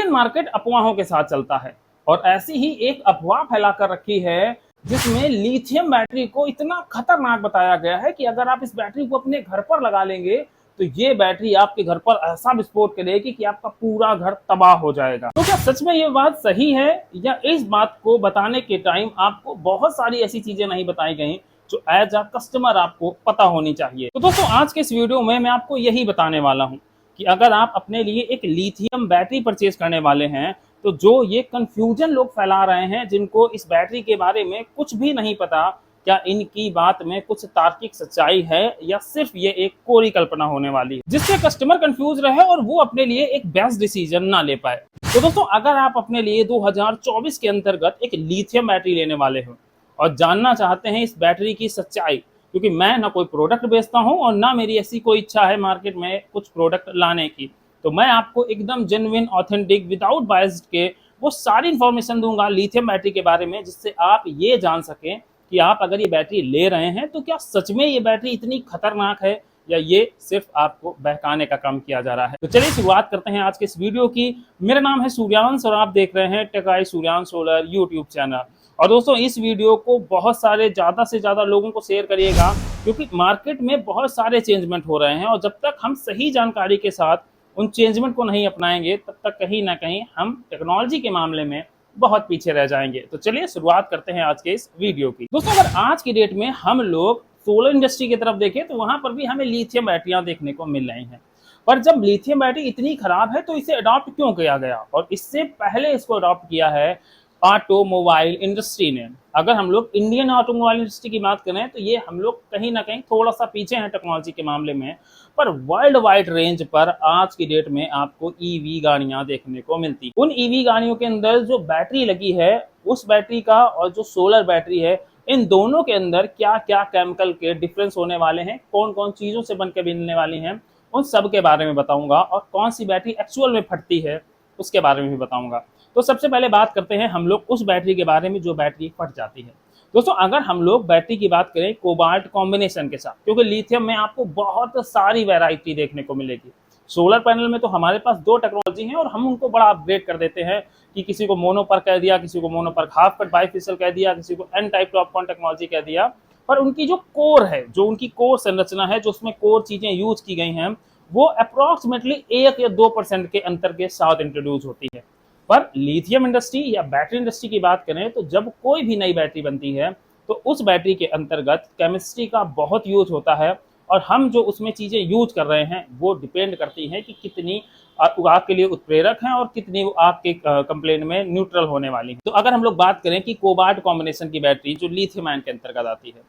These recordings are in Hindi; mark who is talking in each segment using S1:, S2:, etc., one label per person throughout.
S1: इंडियन मार्केट अफवाहों के साथ चलता है और ऐसी ही एक अफवाह फैला कर रखी है जिसमें लिथियम बैटरी को इतना खतरनाक बताया गया है कि अगर आप इस बैटरी को अपने घर पर लगा लेंगे तो ये बैटरी आपके घर पर ऐसा विस्फोट करेगी कि आपका पूरा घर तबाह हो जाएगा। तो क्या सच में ये बात सही है या इस बात को बताने के टाइम आपको बहुत सारी ऐसी चीजें नहीं बताई गई जो एज अ कस्टमर आपको पता होनी चाहिए। तो दोस्तों आज के इस वीडियो में मैं आपको यही बताने वाला हूं कि अगर आप अपने लिए एक लिथियम बैटरी परचेज करने वाले हैं तो जो ये कंफ्यूजन लोग फैला रहे हैं जिनको इस बैटरी के बारे में कुछ भी नहीं पता, क्या इनकी बात में कुछ तार्किक सच्चाई है या सिर्फ ये एक कोरी कल्पना होने वाली है जिससे कस्टमर कंफ्यूज रहे और वो अपने लिए एक बेस्ट डिसीजन ना ले पाए। तो दोस्तों अगर आप अपने लिए 2024 के अंतर्गत एक लिथियम बैटरी लेने वाले हो और जानना चाहते हैं इस बैटरी की सच्चाई, क्योंकि मैं ना कोई प्रोडक्ट बेचता हूं और ना मेरी ऐसी कोई इच्छा है मार्केट में कुछ प्रोडक्ट लाने की, तो मैं आपको एकदम जेन्युइन ऑथेंटिक विदाउट बायस्ड के वो सारी इंफॉर्मेशन दूंगा लिथियम बैटरी के बारे में जिससे आप ये जान सकें कि आप अगर ये बैटरी ले रहे हैं तो क्या सच में ये बैटरी इतनी खतरनाक है या ये सिर्फ आपको बहकाने का काम किया जा रहा है। तो चलिए शुरुआत करते हैं आज के इस वीडियो की। मेरा नाम है सूर्यांश और आप देख रहे हैं टेकाई सूर्यांश सोलर यूट्यूब चैनल। और दोस्तों इस वीडियो को बहुत सारे ज़्यादा से ज़्यादा लोगों को शेयर करिएगा क्योंकि मार्केट में बहुत सारे चेंजमेंट हो रहे हैं और जब तक हम सही जानकारी के साथ उन चेंजमेंट को नहीं अपनाएंगे तब तक कहीं ना कहीं हम टेक्नोलॉजी के मामले में बहुत पीछे रह जाएंगे। तो चलिए शुरुआत करते हैं आज के इस वीडियो की। दोस्तों अगर आज की डेट में हम लोग सोलर इंडस्ट्री की तरफ देखें तो वहां पर भी हमें लिथियम बैटरियां देखने को मिल रही हैं, पर जब लिथियम बैटरी इतनी खराब है तो इसे अडॉप्ट क्यों किया गया और इससे पहले इसको अडॉप्ट किया है ऑटोमोबाइल इंडस्ट्री ने। अगर हम लोग इंडियन ऑटोमोबाइल इंडस्ट्री की बात करें तो ये हम लोग कहीं ना कहीं थोड़ा सा पीछे हैं टेक्नोलॉजी के मामले में, पर वर्ल्ड वाइड रेंज पर आज की डेट में आपको ईवी गाड़ियां देखने को मिलती। उन ईवी गाड़ियों के अंदर जो बैटरी लगी है उस बैटरी का और जो सोलर बैटरी है इन दोनों के अंदर क्या क्या केमिकल के डिफरेंस होने वाले हैं, कौन कौन चीजों से बनकर बनने वाली हैं, उन सब के बारे में बताऊंगा और कौन सी बैटरी एक्चुअल में फटती है उसके बारे में भी बताऊंगा। तो सबसे पहले बात करते हैं हम लोग उस बैटरी के बारे में जो बैटरी फट जाती है। दोस्तों अगर हम लोग बैटरी की बात करें कोबाल्ट कॉम्बिनेशन के साथ, क्योंकि लिथियम में आपको बहुत सारी वैरायटी देखने को मिलेगी। सोलर पैनल में तो हमारे पास दो टेक्नोलॉजी हैं और हम उनको बड़ा अपग्रेड कर देते हैं कि किसी को मोनो पर कह दिया, किसी को मोनो पर हाफ कट बाइफेशियल कह दिया, किसी को एन टाइप टॉपकॉन टेक्नोलॉजी कह दिया, पर उनकी जो कोर है, जो उनकी कोर संरचना है, जो उसमें कोर चीजें यूज की गई हैं वो अप्रोक्सीमेटली 1 या 2% के अंतर के साथ इंट्रोड्यूस होती है। पर लिथियम इंडस्ट्री या बैटरी इंडस्ट्री की बात करें तो जब कोई भी नई बैटरी बनती है तो उस बैटरी के अंतर्गत केमिस्ट्री का बहुत यूज होता है और हम जो उसमें चीज़ें यूज कर रहे हैं वो डिपेंड करती हैं कि कितनी आग के लिए उत्प्रेरक हैं और कितनी आग के कंप्लेन में न्यूट्रल होने वाली है। तो अगर हम लोग बात करें कि कोबाल्ट कॉम्बिनेशन की बैटरी जो लिथियम आयन के अंतर्गत आती है,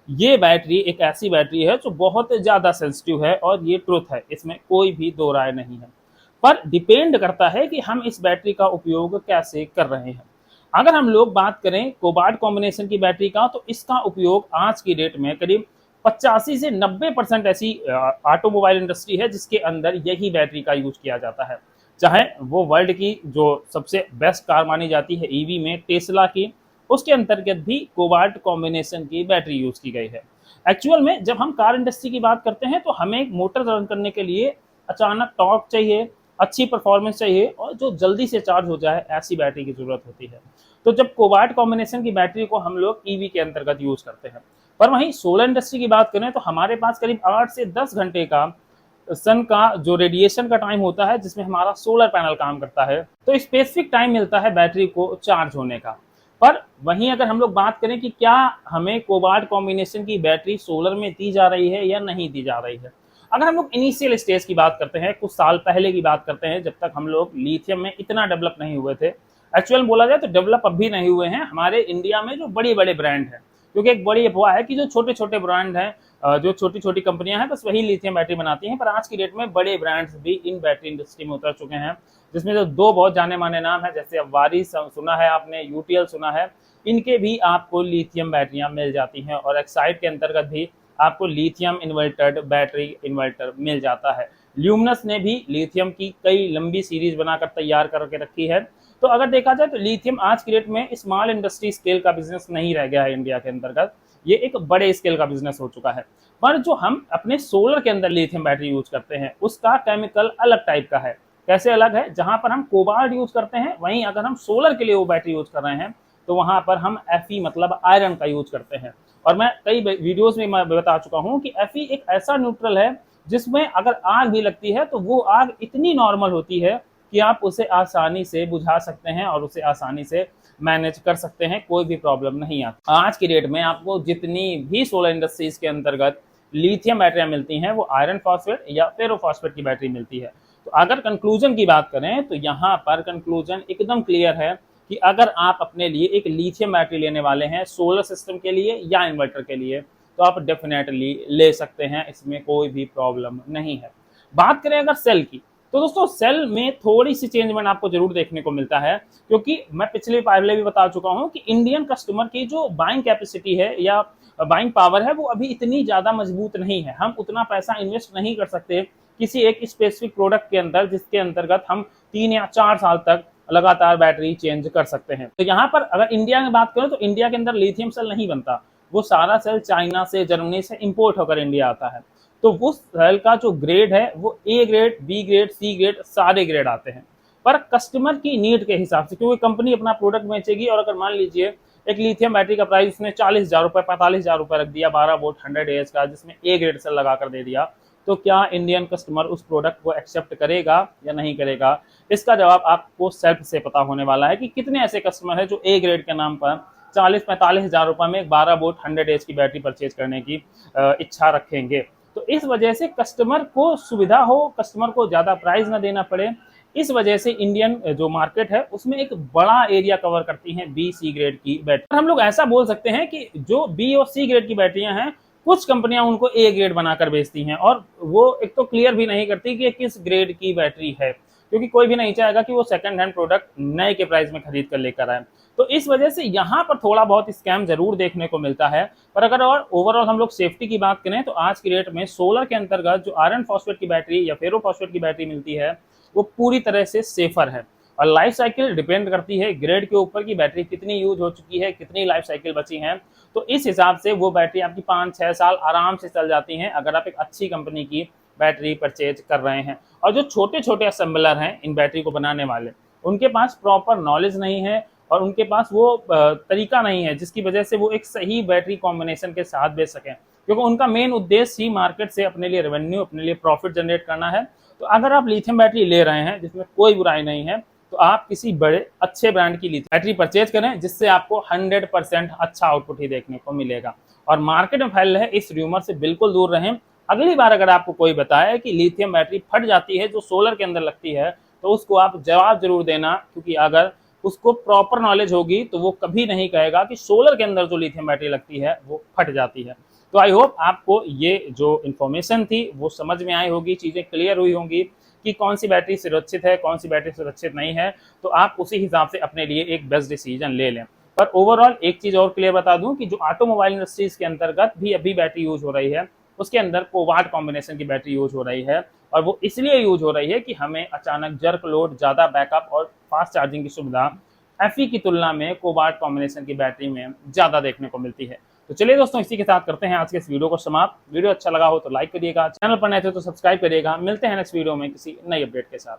S1: ये बैटरी एक ऐसी बैटरी है जो बहुत ज़्यादा सेंसिटिव है और ये ट्रुथ है, इसमें कोई भी दो राय नहीं है। पर डिपेंड करता है कि हम इस बैटरी का उपयोग कैसे कर रहे हैं। अगर हम लोग बात करें कोबाल्ट कॉम्बिनेशन की बैटरी का तो इसका उपयोग आज की डेट में करीब 85 से 90% ऐसी ऑटोमोबाइल इंडस्ट्री है जिसके अंदर यही बैटरी का यूज किया जाता है। चाहे वो वर्ल्ड की जो सबसे बेस्ट कार मानी जाती है ईवी में टेस्ला की, उसके अंतर्गत भी कोबाल्ट कॉम्बिनेशन की बैटरी यूज की गई है। एक्चुअल में जब हम कार इंडस्ट्री की बात करते हैं तो हमें एक मोटर रन करने के लिए अचानक टॉर्क चाहिए, अच्छी परफॉर्मेंस चाहिए और जो जल्दी से चार्ज हो जाए ऐसी बैटरी की जरूरत होती है। तो जब कोबाल्ट कॉम्बिनेशन की बैटरी को हम लोग ईवी के अंतर्गत यूज करते हैं, पर वहीं सोलर इंडस्ट्री की बात करें तो हमारे पास करीब 8 से 10 घंटे का सन का जो रेडिएशन का टाइम होता है जिसमें हमारा सोलर पैनल काम करता है, तो स्पेसिफिक टाइम मिलता है बैटरी को चार्ज होने का। पर वहीं अगर हम लोग बात करें कि क्या हमें कोबाल्ट कॉम्बिनेशन की बैटरी सोलर में दी जा रही है या नहीं दी जा रही है, अगर हम लोग इनिशियल स्टेज की बात करते हैं, कुछ साल पहले की बात करते हैं जब तक हम लोग लिथियम में इतना डेवलप नहीं हुए थे, एक्चुअल बोला जाए तो डेवलप अब भी नहीं हुए हैं हमारे इंडिया में जो बड़े बड़े ब्रांड हैं, क्योंकि एक बड़ी अफवाह है कि जो छोटे छोटे ब्रांड हैं, जो छोटी छोटी कंपनियां हैं बस वही लिथियम बैटरी बनाती हैं, पर आज की डेट में बड़े ब्रांड्स भी इन बैटरी इंडस्ट्री में उतर चुके हैं, जिसमें जो दो बहुत जाने माने नाम है जैसे अब वारिस सुना है आपने, यूटीएल सुना है, इनके भी आपको लिथियम बैटरियां मिल जाती हैं और एक्साइड के अंतर्गत भी आपको लिथियम इन्वर्टेड बैटरी इन्वर्टर मिल जाता है। ल्यूमिनस ने भी लिथियम की कई लंबी सीरीज बनाकर तैयार करके रखी है। तो अगर देखा जाए तो लिथियम आज की डेट में स्मॉल इंडस्ट्री स्केल का बिजनेस नहीं रह गया है इंडिया के अंतर्गत, ये एक बड़े स्केल का बिजनेस हो चुका है। पर जो हम अपने सोलर के अंदर लिथियम बैटरी यूज करते हैं उसका केमिकल अलग टाइप का है। कैसे अलग है? जहां पर हम कोबाल्ट यूज करते हैं, वहीं अगर हम सोलर के लिए वो बैटरी यूज कर रहे हैं तो वहां पर हम Fe मतलब आयरन का यूज करते हैं। और मैं कई वीडियोस में मैं बता चुका हूं कि Fe एक ऐसा न्यूट्रल है जिसमें अगर आग भी लगती है तो वो आग इतनी नॉर्मल होती है कि आप उसे आसानी से बुझा सकते हैं और उसे आसानी से मैनेज कर सकते हैं, कोई भी प्रॉब्लम नहीं आती। आज की डेट में आपको जितनी भी सोलर इंडस्ट्रीज के अंतर्गत लिथियम बैटरियां मिलती हैं वो आयरन फॉस्फेट या फेरोफॉस्फेट की बैटरी मिलती है। तो अगर कंक्लूजन की बात करें तो यहाँ पर कंक्लूजन एकदम क्लियर है कि अगर आप अपने लिए एक लिथियम बैटरी लेने वाले हैं सोलर सिस्टम के लिए या इन्वर्टर के लिए तो आप डेफिनेटली ले सकते हैं, इसमें कोई भी प्रॉब्लम नहीं है। बात करें अगर सेल की, तो दोस्तों सेल में थोड़ी सी चेंजमेंट आपको जरूर देखने को मिलता है, क्योंकि मैं पहले भी बता चुका हूं कि इंडियन कस्टमर की जो बाइंग कैपेसिटी है या बाइंग पावर है वो अभी इतनी ज्यादा मजबूत नहीं है। हम उतना पैसा इन्वेस्ट नहीं कर सकते किसी एक स्पेसिफिक प्रोडक्ट के अंदर जिसके अंतर्गत हम 3 या 4 साल तक लगातार बैटरी चेंज कर सकते हैं। तो यहाँ पर अगर इंडिया में बात करें तो इंडिया के अंदर लिथियम सेल नहीं बनता, वो सारा सेल चाइना से, जर्मनी से इंपोर्ट होकर इंडिया आता है। तो उस सेल का जो ग्रेड है वो A grade, B grade, C grade, सारे ग्रेड आते हैं। पर कस्टमर की नीड के हिसाब से, क्योंकि कंपनी अपना प्रोडक्ट बेचेगी और अगर मान लीजिए एक लिथियम बैटरी का प्राइस उसने 40,000 रुपए, 45,000 रुपए रख दिया 12 वोल्ट 100 एएच का, जिसमें ए ग्रेड सेल लगा कर दे दिया, तो क्या इंडियन कस्टमर उस प्रोडक्ट को एक्सेप्ट करेगा या नहीं करेगा? इसका जवाब आपको सेल्फ से पता होने वाला है कि कितने ऐसे कस्टमर हैं जो ए ग्रेड के नाम पर 40-45,000 रुपए में 12 वोल्ट 100 एच की बैटरी परचेज करने की इच्छा रखेंगे। तो इस वजह से कस्टमर को सुविधा हो, कस्टमर को ज्यादा प्राइस ना देना पड़े, इस वजह से इंडियन जो मार्केट है उसमें एक बड़ा एरिया कवर करती हैं बी सी ग्रेड की बैटरी। हम लोग ऐसा बोल सकते हैं कि जो बी और सी ग्रेड की बैटरियां हैं कुछ कंपनियां उनको ए ग्रेड बनाकर बेचती हैं, और वो एक तो क्लियर भी नहीं करती कि किस ग्रेड की बैटरी है, क्योंकि कोई भी नहीं चाहेगा कि वो सेकंड हैंड प्रोडक्ट नए के प्राइस में खरीद कर लेकर आए। तो इस वजह से यहाँ पर थोड़ा बहुत स्कैम जरूर देखने को मिलता है। पर अगर और ओवरऑल हम लोग सेफ्टी की बात करें तो आज की डेट में सोलर के अंतर्गत जो आयरन फॉस्फेट की बैटरी या फेरोफॉस्फेट की बैटरी मिलती है वो पूरी तरह से सेफर है। और लाइफ साइकिल डिपेंड करती है ग्रेड के ऊपर की बैटरी कितनी यूज हो चुकी है, कितनी लाइफ साइकिल बची है, तो इस हिसाब से वो बैटरी आपकी 5-6 साल आराम से चल जाती हैं अगर आप एक अच्छी कंपनी की बैटरी परचेज कर रहे हैं। और जो छोटे छोटे असेंबलर हैं इन बैटरी को बनाने वाले, उनके पास प्रॉपर नॉलेज नहीं है और उनके पास वो तरीका नहीं है जिसकी वजह से वो एक सही बैटरी कॉम्बिनेशन के साथ बेच सकें, क्योंकि उनका मेन उद्देश्य ही मार्केट से अपने लिए रेवेन्यू, अपने लिए प्रॉफिट जनरेट करना है। तो अगर आप लिथियम बैटरी ले रहे हैं जिसमें कोई बुराई नहीं है, तो आप किसी बड़े अच्छे ब्रांड की लिथियम बैटरी परचेज करें जिससे आपको 100% अच्छा आउटपुट ही देखने को मिलेगा। और मार्केट में फैल रहे इस र्यूमर से बिल्कुल दूर रहें। अगली बार अगर आपको कोई बताए कि लिथियम बैटरी फट जाती है जो सोलर के अंदर लगती है, तो उसको आप जवाब जरूर देना, क्योंकि अगर उसको प्रॉपर नॉलेज होगी तो वो कभी नहीं कहेगा कि सोलर के अंदर जो लिथियम बैटरी लगती है वो फट जाती है। तो आई होप आपको ये जो इन्फॉर्मेशन थी वो समझ में आई होगी, चीज़ें क्लियर हुई होंगी कि कौन सी बैटरी सुरक्षित है, कौन सी बैटरी सुरक्षित नहीं है, तो आप उसी हिसाब से अपने लिए एक बेस्ट डिसीजन ले लें। पर ओवरऑल एक चीज़ और क्लियर बता दूं कि जो ऑटोमोबाइल इंडस्ट्रीज के अंतर्गत भी अभी बैटरी यूज हो रही है उसके अंदर कोबाल्ट कॉम्बिनेशन की बैटरी यूज हो रही है, और वो इसलिए यूज हो रही है कि हमें अचानक जर्क लोड, ज़्यादा बैकअप और फास्ट चार्जिंग की सुविधा Fe की तुलना में कोबाल्ट कॉम्बिनेशन की बैटरी में ज़्यादा देखने को मिलती है। तो चलिए दोस्तों, इसी के साथ करते हैं आज के इस वीडियो को समाप्त। वीडियो अच्छा लगा हो तो लाइक करिएगा, चैनल पर नए थे तो सब्सक्राइब करिएगा। मिलते हैं नेक्स्ट वीडियो में किसी नई अपडेट के साथ।